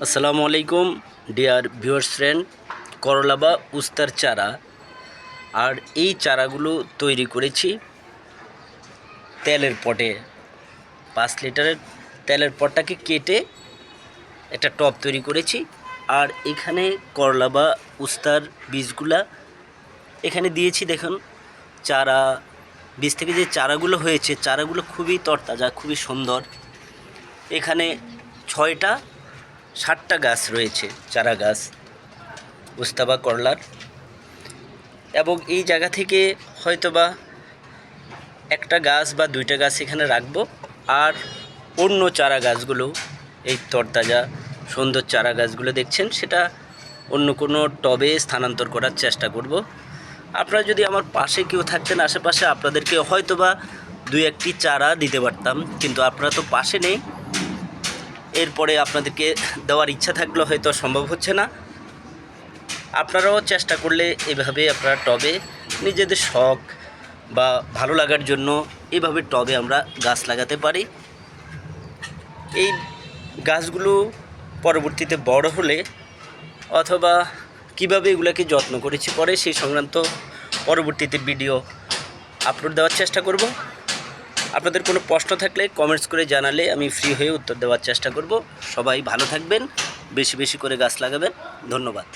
আসসালামু আলাইকুম dear viewers friend. করলা বা উস্তার চারা, আর এই চারাগুলো তৈরি করেছি তেলের পটে। 5 লিটারের তেলের পটটাকে কেটে একটা টব তৈরি করেছি। আর এখানে করলা বা উস্তার বীজগুলা এখানে দিয়েছি। দেখুন, চারা বীজ থেকে যে চারাগুলো হয়েছে, চারাগুলো খুবই তরতাজা, খুবই সুন্দর। এখানে 6টা 7টা গাছ রয়েছে, চারা গাছ উস্তা বা করলার। এবং এই জায়গা থেকে হয়তোবা একটা গাছ বা 2টা গাছ এখানে রাখবো, আর অন্য চারা গাছগুলো, এই তরতাজা সুন্দর চারা গাছগুলো দেখছেন, সেটা অন্য কোনো টবে স্থানান্তর করার চেষ্টা করব। আপনারা যদি আমার পাশে কেউ থাকতেন, আশেপাশে, আপনাদেরকে হয়তোবা 2-1টি চারা দিতে পারতাম, কিন্তু আপনারা তো পাশে নেই। এরপরে আপনাদেরকে দেওয়ার ইচ্ছা থাকলেও হয়তো সম্ভব হচ্ছে না। আপনারাও চেষ্টা করলে এভাবে আপনারা টবে নিজেদের শখ বা ভালো লাগার জন্য এভাবে টবে আমরা গাছ লাগাতে পারি। এই গাছগুলো পরবর্তীতে বড় হলে অথবা কিভাবে এগুলোকে যত্ন করেছি পরে, সেই সংক্রান্ত পরবর্তীতে ভিডিও আপলোড দেওয়ার চেষ্টা করব। আপনাদের কোনো প্রশ্ন থাকলে কমেন্টস করে জানালে আমি ফ্রি হয়ে উত্তর দেওয়ার চেষ্টা করব। সবাই ভালো থাকবেন, বেশি বেশি করে গাছ লাগাবেন। ধন্যবাদ।